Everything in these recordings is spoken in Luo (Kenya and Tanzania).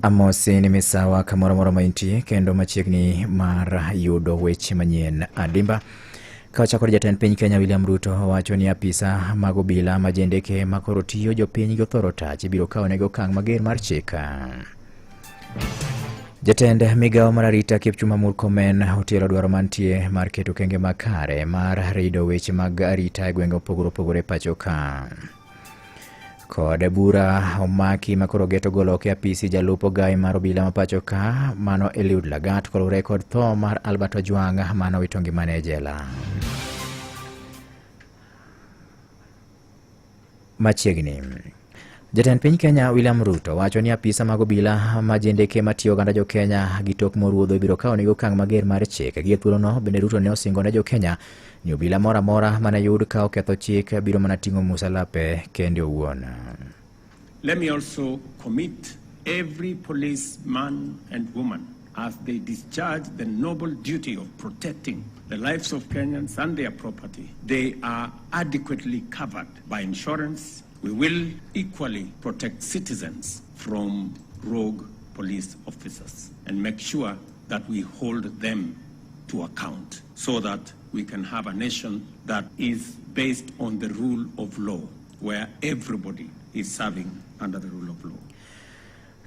Amosi ni misawa kamoro moro maintie kendo machiegni mar yudo weche manyien adimba. Ka ochakore jatend piny Kenya William Ruto wacho ni apisa mag obila ma jendeke makoro tiyo jopiny gothoro tach ibiro kawnegi okang' mager mar chik. Jatend migawo mar arita Kipchumba Murkomen otielo dwaro mantie mar keto kenge makare mar rido weche mag arita e gwenge opogore opogore pacho ka. Kod bura omaki makoro geto golo ke apisi jalupo gai mar obila mapacho ka mano Eliud Lagat kolure kod tho mar Albert Ojwang mano wito ngimane e jela. Machiegni jatend piny Kenya William Ruto wacho ni apisa mag obila ma jendeke matiyo ganda jo Kenya gi tok moruodho ibiro kawnegi okang' mager mar chik. Gi thuolono bende Ruto ne osingo ne jo Kenya ni obila moro amora mane yud ka oketho chik biro mana ting'o musalape kende owuon. Let me also commit every policeman and woman as they discharge the noble duty of protecting the lives of Kenyans and their property. They are adequately covered by insurance. We will equally protect citizens from rogue police officers and make sure that we hold them to account so that we can have a nation that is based on the rule of law, where everybody is serving under the rule of law.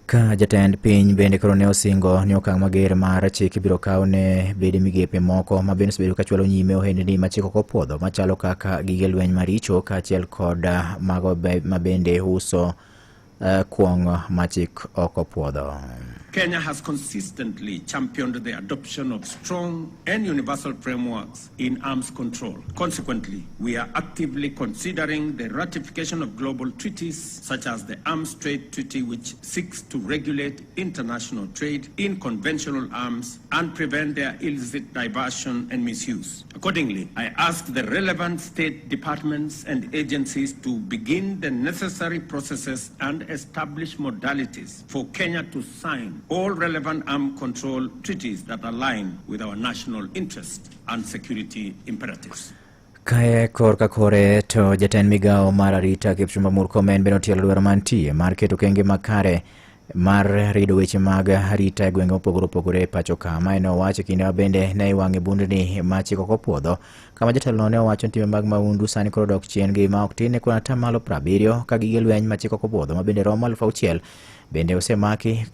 Ka jatend piny bende koro ne osingo ni okang' mager mar chik ibiro kawne bede migepe moko ma bende osebedo kachwalo nyime ohendni ma chik ok opwodho machalo kaka gige lweny maricho kaachiel kod mago ma bende uso kuong' ma chik ok opwodho. Kenya has consistently championed the adoption of strong and universal frameworks in arms control. Consequently, we are actively considering the ratification of global treaties such as the Arms Trade Treaty, which seeks to regulate international trade in conventional arms and prevent their illicit diversion and misuse. Accordingly, I ask the relevant state departments and agencies to begin the necessary processes and establish modalities for Kenya to sign all relevant arms control treaties that align with our national interest and security imperatives. Kae korka kore to jatend migawo mar arita Kipchumba Murkomen bende otielo dwaro mantie mar keto kenge makare mar rido weche mag arita e gwenge opogore opogore pacho ka. Ma ne owacho kinde bende ne iwang'e bundni ma chik ok opwodho kama jatelono ne owacho ni timbe mag mahundu sani koro dok chien gi ma ok tin ne kuom atamalo 70 ka gige lweny ma chik ok opwodho ma bende romo 6,000 bende osemaki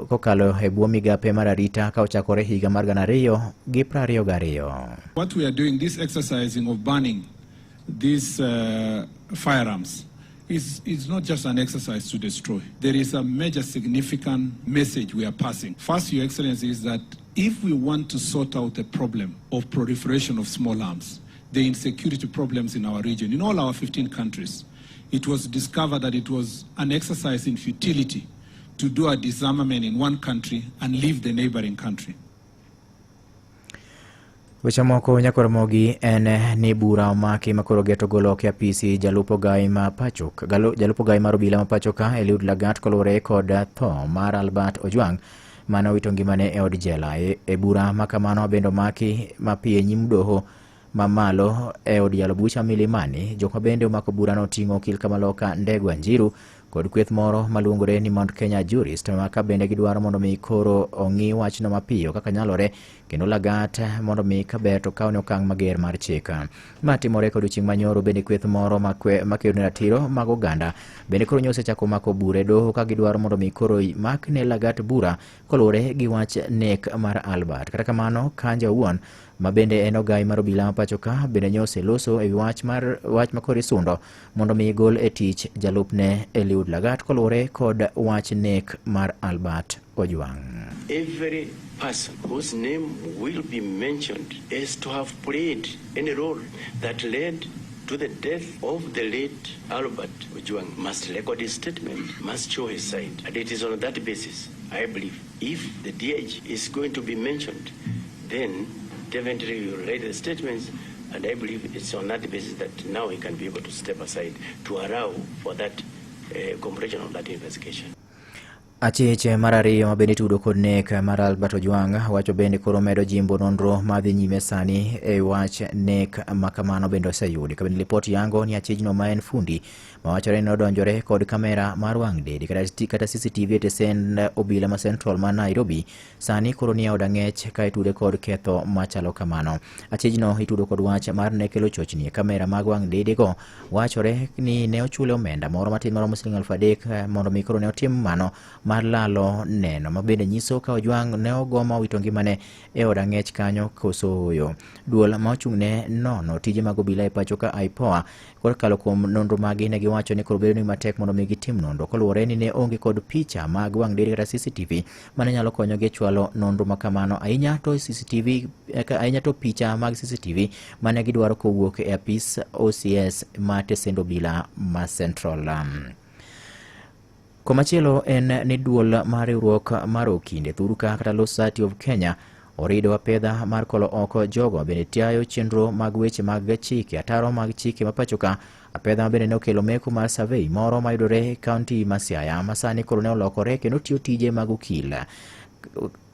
kokalo e bwo migape mar arita ka ochakore higa mar 2022. What we are doing, this exercising of banning these firearms is not just an exercise to destroy. There is a major significant message we are passing. First, Your Excellency, is that if we want to sort out the problem of proliferation of small arms, the insecurity problems in our region, in all our 15 countries, it was discovered that it was an exercise in futility to do a disarmament in one country and leave the neighboring country. Weche moko nyakoro mogi en ni bura omaki makoro geto golo ke apisi jalupo gai ma pacho jalupo gai mar obila ma pacho ka Eliud Lagat kolure kod tho mar Albert Ojwang mano wito ngimane e od jela. E bura makamano bendo maki mapie nyim doho mamalo e od yalo bucha Milimani jok bende omako bura no tingo okil Kamaloka Ndegwa Njiru kod kweth moro maluongore ni Mount Kenya Jurist maka bende gidwaro mondo mi koro ong'i wachno mapiyo kaka nyalore kendo Lagat mondo mi kaber to kawne okang' mager mar chik. Ma timore kod chieng' manyoro bende kweth moro makedo ne ratiro mag oganda bende koro nyose chako mako bure doho ka gidwaro mondo mi koro mak ne Lagat bura kolure gi wach nek mar Albert. Kata kamano Kanja owuon ma bende en ogai mar obila ma pacho ka bende nyose loso e wach makori sundo mondo mi gol e tich jalupne Eliud Lagat kolure kod wach nek mar Albert Ojwang. Every person whose name will be mentioned is to have played any role that led to the death of the late Albert Ojwang must record his statement, must show his side. And it is on that basis, I believe, if the DH is going to be mentioned, then definitely we will read the statements, and I believe it's on that basis that now he can be able to step aside to allow for that completion of that investigation. Achiche mar ariyo ma bende tudo kod nek mar Albert Ojwang wacho bende koro medo jimbo nonro madhi nyime sani e wach nek makamano bende oseyudi. Kabende lipot yango ni achijno ma en fundi mawachore ni odonjore kod kamera mar wang' dedi kata CCTV e tesend obila ma Central ma Nairobi sani koro ni od ang'ech ka itude kod ketho machalo kamano. Achijno itudo kod wach mar nekelo chochni e kamera mag wang' dedi go wachore ni ne ochule omenda moro matin maromo siling 3,000 mondo mi koro ne otim mano mar lalo neno ma bende nyiso ka Ojwang ne ogoma wito ngimane e od ang'ech kanyo koso oyo. Duol ma ochung'ne nono tije mag obila e pacho ka IPOA kokalo kuom nonro magi ne giwacho ni koro bedo ni matek mondo mi gitim nonro koluwore ni ne onge kod picha mag wang' dedi kata CCTV mane nyalo konyogi chwalo nonro makamano ahinya to picha mag CCTV mane gidwaro kowuok e apis OCS ma tesend obila ma Central. Komachielo en ni duol mar riwruok mar okinde Thuruka kata Law Society of Kenya orido apedha mar kolo oko jogo bende tiayo chenro mag weche mag chike ataro mag chike mapachoka. Apedha bende ne okelo meko mar survey moro mayudore e kaunti ma Siaya masani koro ne olokore kendo tiyo tije mag okil.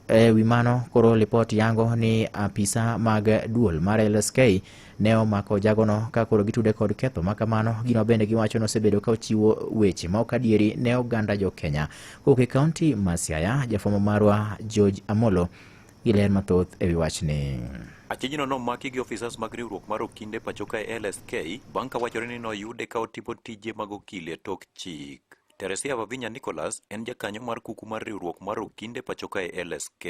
Wi mano koro lipot yango ni apisa mag duol mar LSK ne omako jagono ka koro gitude kod ketho makamano. Gino bende giwacho no sebedo ka ochiwo weche ma ok adieri ne oganda jo Kenya. Koke kaunti ma Siaya jafwambo marwa George Amolo giler mathoth e wi wachni. Achijno nomaki gi officers mag riwruok mar okinde pachoka e LSK bang' ka wachore ni noyude ka otipo tije mag okil e tok chik. Teresia Wavinya Nicholas en jakanyo mar kuku mar riwruok mar okinde pachoka e LSK.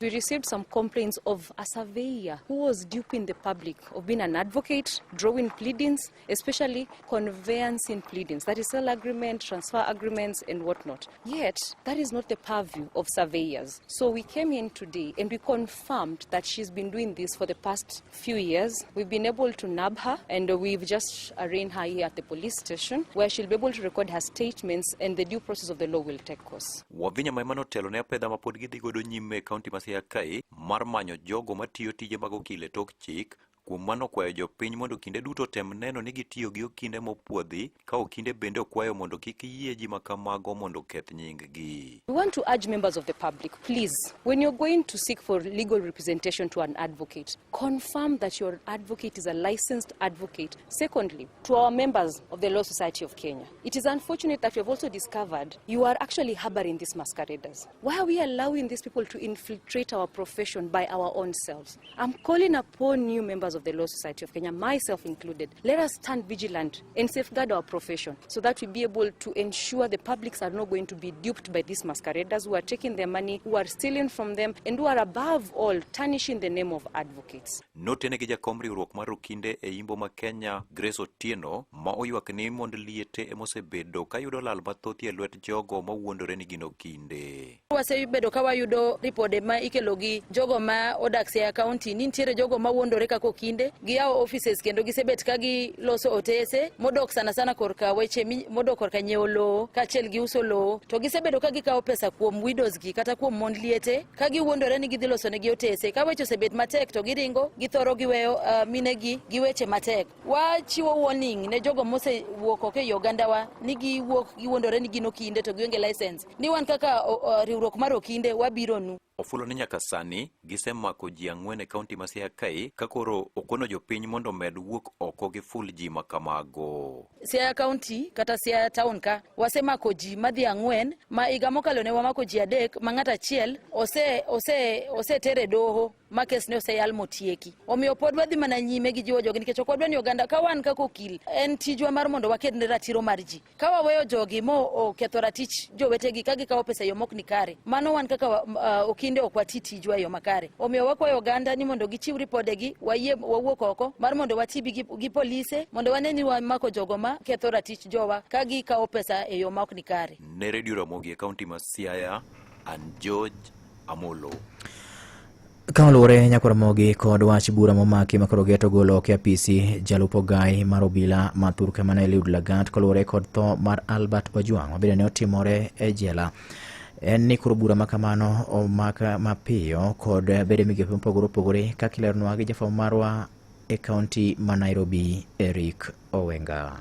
We received some complaints of a surveyor who was duping the public of being an advocate, drawing pleadings, especially conveyancing pleadings, that is sale agreement, transfer agreements and whatnot. Yet, that is not the purview of surveyors. So we came in today and we confirmed that she's been doing this for the past few years. We've been able to nab her and we've just arraigned her here at the police station where she'll be able to record her statements and the due process of the law will take course. Wavinya maimano telo ne apedha ma pod gidhi godo nyime kaunti ma Siaya kae mar manyo jogo matiyo tije mag okil e tok chik. Kuom mano kwayo jopiny mondo kinde duto tem neno ni gitiyo gi okinde mopuodhi ka okinde bende okwayo mondo kik yie ji makamago mondo keth nying-gi. We want to urge members of the public, please, when you're going to seek for legal representation to an advocate, confirm that your advocate is a licensed advocate. Secondly, to our members of the Law Society of Kenya, it is unfortunate that we have also discovered you are actually harboring these masqueraders. Why are we allowing these people to infiltrate our profession by our own selves? I'm calling upon you, members of the Law Society of Kenya, myself included, let us stand vigilant and safeguard our profession so that we be able to ensure the publics are not going to be duped by these masqueraders who are taking their money, who are stealing from them, and who are above all tarnishing the name of advocates. Notene gi jakom riwruok mar okinde e Imbo ma Kenya Grace Otieno ma oywak ni mond liete emosebedo ka yudo lal mathoth e lwet jogo ma wuondore ni gin okinde. Wasebedo ka wayudo ripode ma ikelo gi jogo ma odak Siaya County ni nitiere jogo ma wuondore kako kinde giyawo offices kendo gisebet ka giloso otese modok sana korka weche modok korka nyiewo lowo kaachiel gi uso lowo to gisebedo ka gikawo pesa kuom widows gi kata kuom mond liete ka giwuondore ni gidhi loso negi otese ka weche osebet matek to giringo githoro giweyo minegi gi weche matek. Wachiwo warning ne jogo mosewuok oko e ogandawa ni giwuok giwuondore ni gin okinde to gionge license ni wan kaka riwruok mar okinde wabiro nu. Ofulo ni nyaka sani gisemako ji 4 e kaunti ma Siaya kae ka koro okono jopiny mondo med wuok oko gi ful ji makamago. Siaya County kata Siaya Town ka wasemako ji madhi 4 ma higa mokalo ne wamako ji 3 ma ng'ato achiel ose tere doho ma kes ne oseyal motieki. Omiyo pod wadhi mana nyime gi jiwo jogi nikech ok wadwa ni oganda ka wan kaka okil en tijwa mar mondo waked ne ratiro mar ji. Ka waweyo jogi mo oketho ratich jowetegi ka gikawo pesa yo mok ni kare, mano wan kaka okinde ok wati tijwa yo makare. Omiyo wakwayo oganda ni mondo gichiw ripodegi wawuok oko mar mondo watibi gi polise mondo wane ni wamako jogo ma ketho ratich jowa ka gikawo pesa e yo mok ni kare. Ne Radio Ramogi e kaunti ma Siaya, an George Amolo. Kaluwore nyako Ramogi kod wach bura momaki makoro geto golo ke apisi jalupo gai mar obila ma Thuruka mane Eliud Lagat kaluwore kod tho mar Albert Ojwang mabende ne otimore e jela. En ni koro bura makamano omaka mapiyo kod bede migepe mopogore opogore kaka ileronwa gi jafwambo marwa e kaunti ma Nairobi Eric Owenga.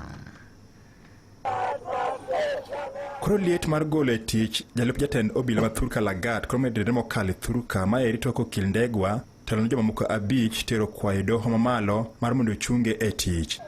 Koro liet mar golo e tich jalup jatend obila ma Thurka Lagat koro medre mokalo Thurka ma eri toko okil Ndegwa telo ne jomamoko 5 tero kwayo doho mamalo mar mondo ochunge e tich.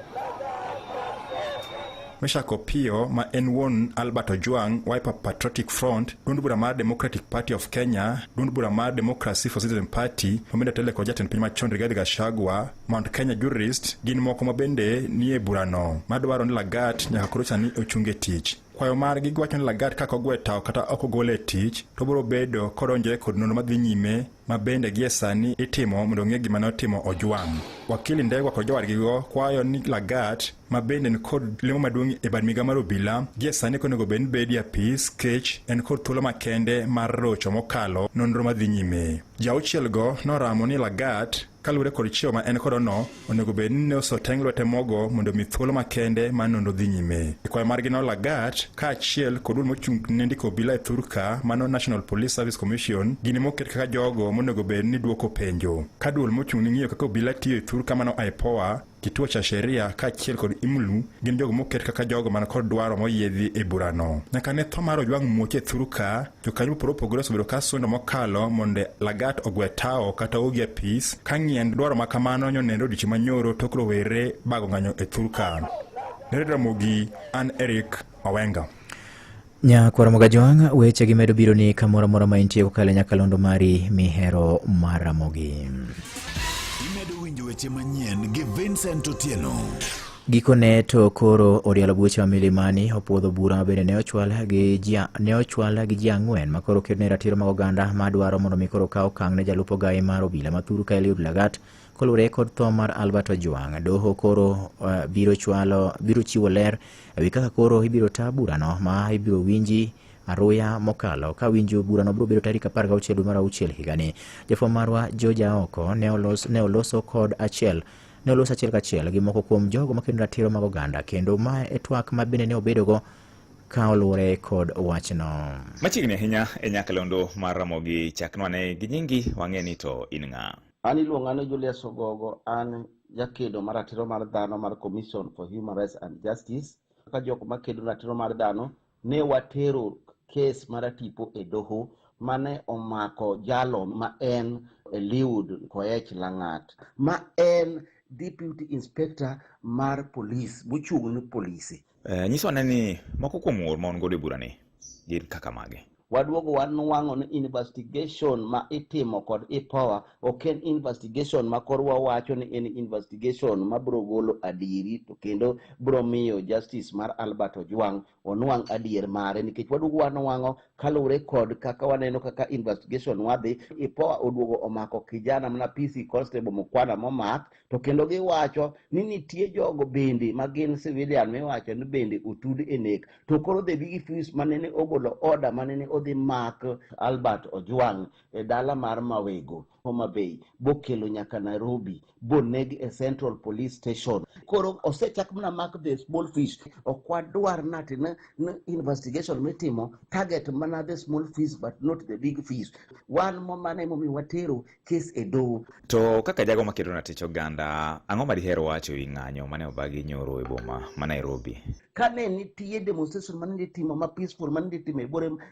Meshak Opiyo ma en wuon Albert Ojwang, Wiper Patriotic Front, duond bura mar Democratic Party of Kenya, duond bura mar Democracy for Citizen Party, mamende tele kod jatend piny machon Rigathi Gachagua, Mount Kenya Jurist, gin moko mabende nie burano madwaro ni Lagat nyaka koro sani ochunge tich. Kwayo margi giwacho ni Lagat kaka ogwe tao kata ok ogole e tich to biro bedo kodonjore kod nonro madhi nyime ma bende gie sani itimo mondo ng'e gima ne otimo Ojwang. Wakili Ndegwa kod jowadgigo kwayo ni Lagat ma bende ni kod lemo maduong' e bad migawo mar obila gie sani konego bed ni bedi apis kech en kod thuolo makende mar rocho mokalo nonro madhi nyime. Jauchielgo noramo ni Lagat kalure kod chiewo ma en kodono onego bed ni osoteng' lwete mogo mondo mi thuolo makende ma nonro dhi nyime. Kwayo margi no Lagat kaachiel kod duol mochung' ne ndiko obila e Thurka mano National Police Service Commission gini moket kaka jogo monego bed ni duoko penjo. Ka duol mochung' ni ng'iyo kaka obila tiyo e Thurka mano IPOA, kituo cha sheria kaachiel kod IMLU gin jogo moket kaka jogo man kod dwaro moyiedhi e burano. Nyaka ne tho mar Ojwang muoche e Thurka, jokanyo mopogore opogore osebedo ka sundo mokalo mondo Lagat ogwe tao kata ogi apis ka ng'ien dwaro makamano nyonendo odiochieng' manyoro tok rowere bago ng'anyo e Thurka. Nere Ramogi, an Eric Owenga. Nyakwaro Mogajwang', weche gi medo biro ni kamoro moro ma intie kokalo nyakalondo mari mihero mar Ramogi. Imedo winjo weche manyien gi Vincent Otieno. Gikone to koro Odialo Buche wa Milimani opuodho bura bende ne ochwal gi ji 4 makoro kedne ratiro mag oganda madwaro mondo mi koro kaw okang' ne jalupo gai mar obila ma Thurka Eliud Lagat kolure kod tho mar Albert Ojwang'. Doho koro biro chiwo ler ewi kaka koro ibiro ta burano ma ibiro winji aruya mokalo ka winjo burano biro bedo tarik 16 dwe mar 6 higani. Jafwambo marwa Georgia Oko ne oloso achiel kachiel gi moko kuom jogo makendo ratiro mag oganda kendo ma e twak ma bende ne obedogo ka olure kod wachno. Machiegni ahinya e nyakalondo mar Ramogi chaknwane gi nyingi wang'eni to in ng'a? An iluonga ni Julius Ogogo, an jakedo mar ratiro mar dhano mar Commission for Human Rights and Justice. Kaka jok makedo ratiro mar dhano ne watero kes mar tipo e doho mane omako jalo ma en Eliud Koech Langat ma en Deputy Inspector mar Police mochung' ni polisi. Nyiso ni moko kuom ng'ur ma on godo e burani gin kaka mage. Waduogo wanwang'o ni investigation ma itimo kod IPOA ok en investigation ma kor wawacho ni en investigation ma biro golo adieri to kendo biro miyo justice mar Albert Ojwang' onwang' adier mare, nikech waduogo wanwang'o kalure kod kaka waneno kaka investigation wadhi. IPOA oduogo omako kijana mana PC Constable Mukwana momak to kendo giwacho ni nitie jogo bende ma gin civilian miwacho ni bende otud e nek to koro the big fuse manene ogolo order manene odhi mak Albert Ojwang' e dala mar Mawego, Homa Bay, bokelo nyaka Nairobi, bonegi e Central Police Station. Koro osechak mana mak the small fish. Ok wadwar nati na investigation mitimo target mana the small fish but not the big fish. Wan momane momi watero case e do. To kaka jago makedo na tich oganda, ang'o ma dihero wacho wi ng'anyo mane obagi nyoro e boma ma Nairobi? Kane nitie demonstration mane itimo ma peaceful mane itimo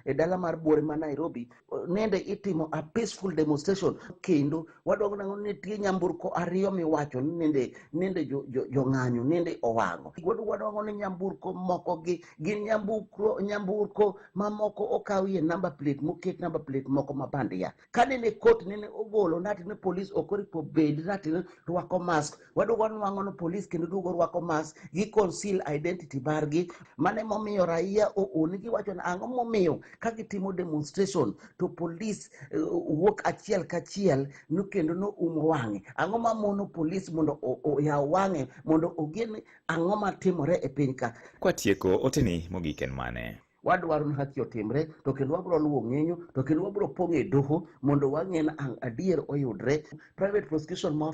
e dala mar Bore ma Nairobi, nende itimo a peaceful demonstration kendo wadwaro nango nitie nyamburko ariyo miwacho ni nende jo ng'anyo nende owang'o. Wadwaro ni nyamburko moko gin nyamburko mamoko okawie number plate moket number plate moko mabandia. Kane ne court nene ogolo nati ne police okoripo bed nati rwako mask. Wadwaro nango no police kendo duogo rwako mask gi conceal identity bargi mane momiyo raia oni giwacho na ang'o momiyo ka gitimo demonstration to police wuok achiel kachiel no kendo no umo wang'e. Ang'o ma mono police mondo oyaw wang'e mondo ogene ang'o matimore e piny ka. Kwa tieko oteni mogik en mane? Wadwaro ni haki otimre to kendo wabiro luwo ng'enyo to kendo wabiro pong'e doho mondo wang'e na adier oyudre. Private prosecution wa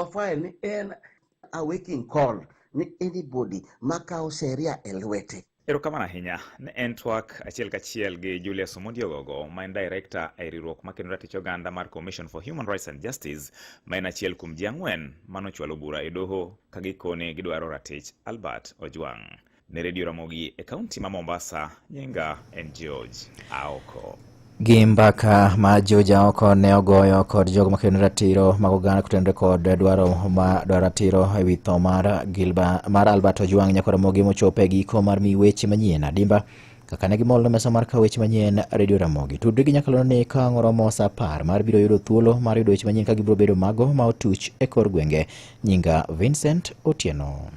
file ni en a waking call ni anybody makawo sheria e lwete. Erokamano ahinya. Ne en twak achiel kachiel gi Julius Omondi Ogogo, ma en director e riwruok makendo ratich oganda mar Commission for Human Rights and Justice, ma en achiel kuom ji 4 manochwalo bura e doho ka gikone gidwaro ratich Albert Ojwang'. ne Radio Ramogi e kaunti ma Mombasa. Nyinga en George Aoko. Gi mbaka ma George Aoko ne ogoyo kod jogo makeno ratiro mag oganda kotenore kod dwaro ratiro e wi tho mar Albert Ojwang nyakoro Ramogi mochopo e giko mar mi weche manyien adimba kaka ne gimol no mesa mar ka weche manyien Radio Ramogi. Tudri gi nyakalo ne ka ng'oromo sa 10 mar biro yudo thuolo mar yudo weche manyien ka gibiro bedo mago ma otuch e kor gwenge. Nyinga Vincent Otieno.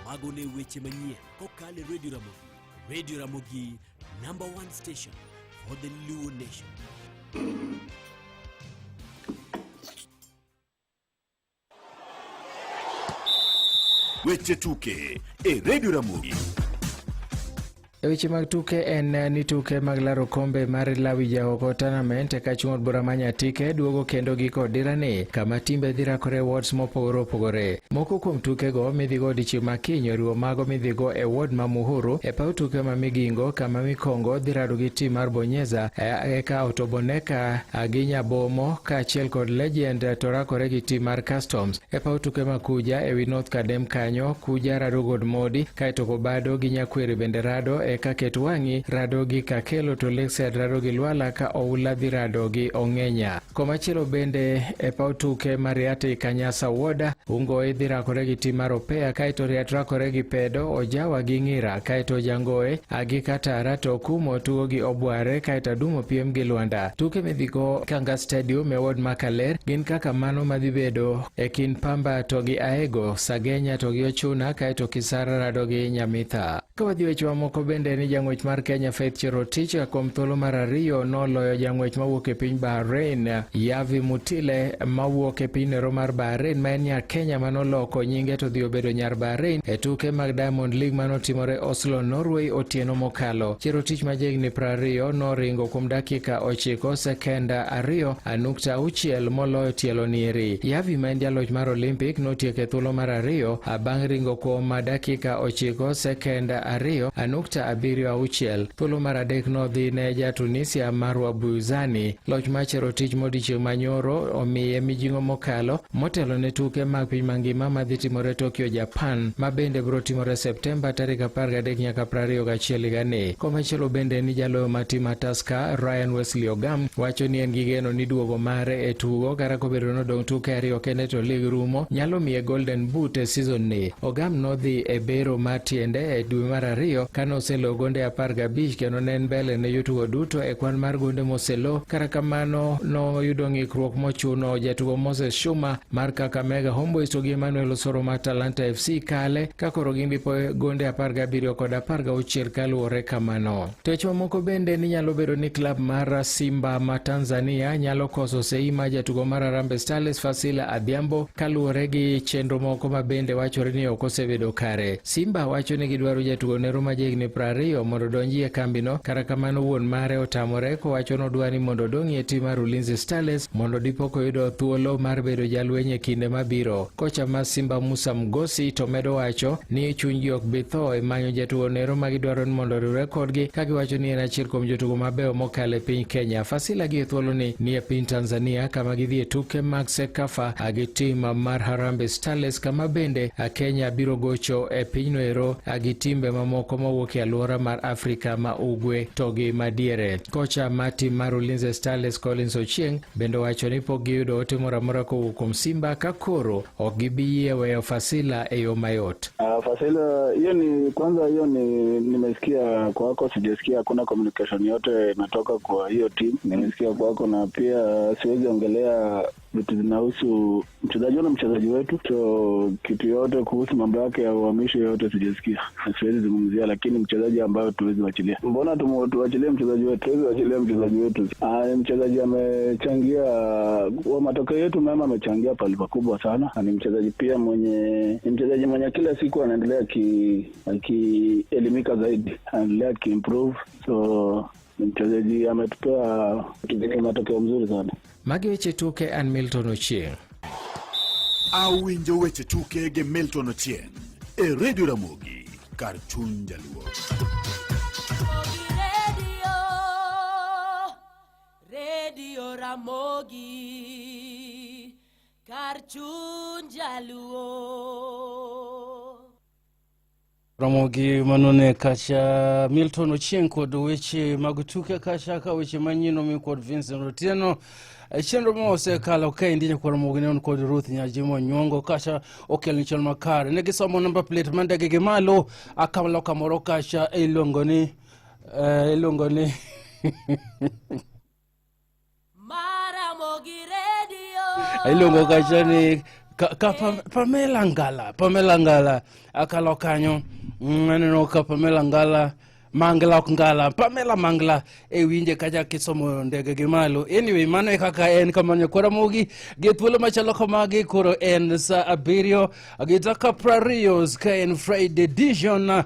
Mago ne weche manyien kokale Radio Ramogi. Radio Ramogi, #1 station for the Luo Nation. Weche tuke e Radio Ramogi. Weche mag tuke en ni tuke mag laro kombe mar Lawi Jaoko tournament ka chung' od bura manyatike duogo kendo giko dirani kama timbe dhi rakore wards mopogore opogore. Moko kuom tuke go midhigo odiechieng' makiny oriwo mago midhigo e ward ma Muhuru e paw tuke ma Migingo kama Mikongo dhi rado gi tim mar Bonyeza eka Otoboneka gi Nyabomo kaachiel kod Legend to rakore gi tim mar Customs e paw tuke ma Kuja e wi North Kadem kanyo Kuja rado god Modi kaeto Kobado gi Nyakweri bende rado eka Ketwang'i rado gi Kakelo to Lakeside rado gi Lwala ka Oula dhi rado gi Ong'enya. Komachielo bende e paw tuke mar Riat Kanyasa Woda Ungoe dhi rakore gi tim mar Opea kaeto Riat rakore gi Pedo Ojawa gi Ng'ira kaeto Jangoe agi Katara to Kumo tugo gi Obware kaeto Adumo piem gi Luanda. Tuke midhigo Kanga Stadium e ward ma Kaler gin kaka mano madhi bedo e kind Pamba to gi Aego, Sagenya to gi Ochuna kaeto Kisara rado gi Nyamitha. Kawadhi weche mamoko bende ni jang'wech mar Kenya Faith Cherotich kuom thuolo mar 2 noloyo jang'wech mawuok e piny Bahrain Yavi Mutile mawuok e piny Nero mar Bahrain ma en nya Kenya manoloko nyinge to dhi obedo nyar Bahrain e tuke mag Diamond League manotimore Oslo, Norway otieno mokalo. Cherotich ma jahigni 20 noringo kuom dakika 9 sekend 2.6 moloyo tielo nieri. Yavi ma en jaloch mar Olympic notieko e thuolo mar 2 bang' ringo kuom dakika 9 sekend 2.76. Thuolo mar adek nodhi ne ja Tunisia Marwa Buzani. Loch ma Cherotich modiechieng' manyoro omiye mijing'o mokalo motelo ne tuke mag piny mangima madhi timore Tokyo, Japan ma bende biro timore Septemba 13 nyaka 21 higani. Komachielo bende ni jaloyo ma tim Tusker Ryan Wesley Ogam wacho ni en gi geno ni duogo mare e tugo kata kobedo nodong' tuke 2 kende to lig rumo nyalo miye Golden Boot e season ni. Ogam nodhi e bero mar tiende e dwe mar 2 kano oselo gonde 15 kendo ne en mbele ne jotugo duto e kwan mar gonde moselo. Kata kamano noyudo ng'ikruok mochuno jatugo Moses Shuma mar Kakamega Homeboys to gi Emmanuel Osoro mar Talanta FC kale ka koro gimbipo gonde 17 kod 16 kaluwore kamano. Techo moko bende ni nyalo bedo ni klab mar Simba ma Tanzania nyalo koso sei ma jatugo mar Harambee Stars Fasila Adhiambo kaluwore gi chenro moko ma bende wachore ni ok osebedo kare. Simba wacho ni gidwaro jatugo Nero ma jahigni 20 mondo donji e kambino, kata kamano wuon mare otamore kowacho nodwani mondo odong'i e tim mar Ulinzi Stars mondo dipo koyudo thuolo mar bedo jalweny e kinde mabiro. Kocha mar Simba Musa Mgosi to medo wacho ni chunygi ok bi tho e manyo jatugo Nero ma gidwaro ni mondo oriwre kodgi ka giwacho ni en achiel kuom jotugo mabeyo mokalo e piny Kenya. Fasila gi e thuolo ni e piny Tanzania kama gidhi e tuke mag Sekafa gi tim mar Harambee Stars kama bende Kenya biro gocho e pinyno ero gi timbe mamoko mawuok e alwora mar Afrika ma ugwe to gi madiere. Kocha mar tim mar Ulinzi Stars Collins Ochieng bende wacho ni pok giyudo ote moro amora kowuok kuom Simba ka koro ok gibi yie weyo Fasila e yo mayot. Fasila hiyo nimesikia kwako, sijasikia hakuna communication yote imetoka kwa hiyo team. Nimesikia kwako na pia siwezi ongelea vitu zinahusu mchezaji wetu, so kitu yote kuhusu mambo yake ya uhamisho yote sijasikia, siwezi zungumzia, lakini mchezaji ambayo tuwezi wachilia. Mbona tuwachilie mchezaji wetu? Tuwezi wachilia mchezaji wetu. Mchezaji amechangia kwa matokeo yetu mema, amechangia pale pakubwa sana. Ni mchezaji pia mwenye kila siku anaendelea akielimika zaidi, anaendelea kiimprove, so mchezaji ametupea matokeo mzuri sana. Magi weche tuke an Milton Ochieng. Awinjo weche tuke ge Milton Ochieng e Radio Ramogi kar chuny jaluo. Radio Ramogi kar chuny jaluo. Ramogi manone kacha Milton Ochieng kod weche magutuke kacha ka weche manyino mi kod Vincent Otieno chenro mose kala ka indinyo kod Ramogi ne kod Ruth Nyajimo Nyongo kacha okel ni chon makare ne gisomo number plate mandege gi malo akamlo kamoro kacha iluongo ni Maramogi Radio iluongo kacha ni Pamela Ngala akalo kanyo aneno ka Pamela Ngala Pamela Mangla winje kaja kisomo ndege gi malo. Anyway, mano kaka en kamanyo kwa Ramogi gi thuolo machalo kamagi koro en sa abirio agitaka Prarios ka en Friday edition and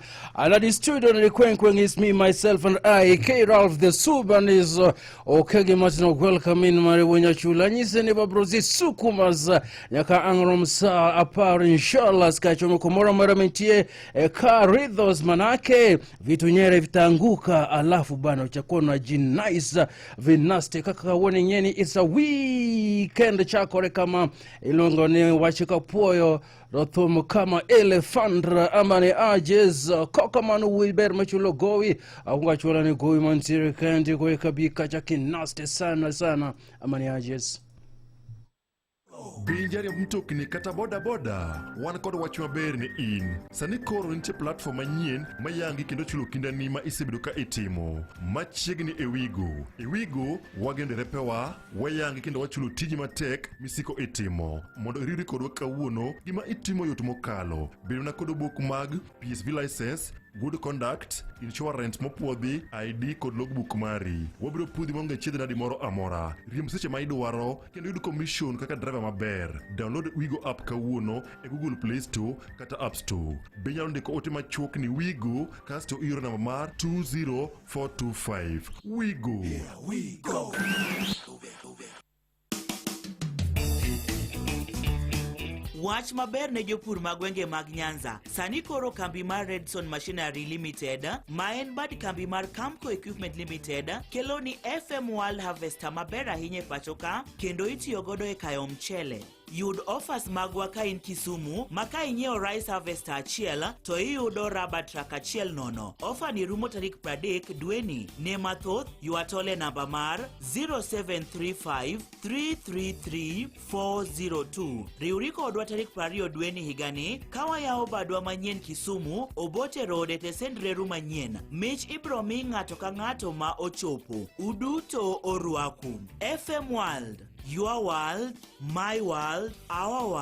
the studio ni kwenkwen is me myself and I K Ralph the Suban is okay gi matino welcome in mari wonya chula nyise ne babrozi sukumas nyaka angrom sa apar inshallah skachomo komora mara mentie ka rhythms manake vitu nyere vitanguka alafu bana utakuwa na nice vinaste kaka wone nyeni it's a weekend chakore kama ilongo ni wachika poyo rothomo kama Elefandra amane ajes kokamanu Wilber machulo gowi akunga chula ni gowi mansiri kandi gowi kabika chaki naste sana amane ajes Binjari mtokni kata boda wan kod wach maber ni in sani koro nitie platform manyien mayangi kendo chulo kindani ma isebedo ka itimo machiegni ewigo wagendere pewa wayangi kendo wachulo tiji matek misiko itimo mondo iriri kodwa kawuono gima itimo yot mokalo bedo na kod obok mag PSV license good conduct, insurance mopuodhi, ID kod logbook mari. Wabiro pudhi monge chiedhi nadi moro amora. Riemb seche ma idwaro kendo yud commission kaka driver maber. Download Wigo app kawuono e Google Play Store kata App Store. Benyalo ndiko ote machuok ni Wigo kasto iro namba mar 20425. Wigo. Yeah, we go. Wach maber ne jopur magwenge mag Nyanza. Sani koro kambi mar Redson Machinery Limited, ma en bad kambi mar Camco Equipment Limited, kelo ni FM World Harvester maber ahinya e pacho ka, kendo itiyo godo e kayo mchele. Yud offers magwa ka in Kisumu, maka inyeo rice harvester achiel, to iyudo rubber truck achiel nono. Offer ni rumo tarik 30 dweni. Ne mathoth, yuatole namba mar 0735 333 402. Riuri kodwa tarik 20 dweni higani, kawa yao badwa manyien Kisumu, Obote Road et Sendreru manyien. Mich ibro mi ng'ato ka ng'ato ma ochopo. Uduto oruaku. FM World. Your world, my world, our world.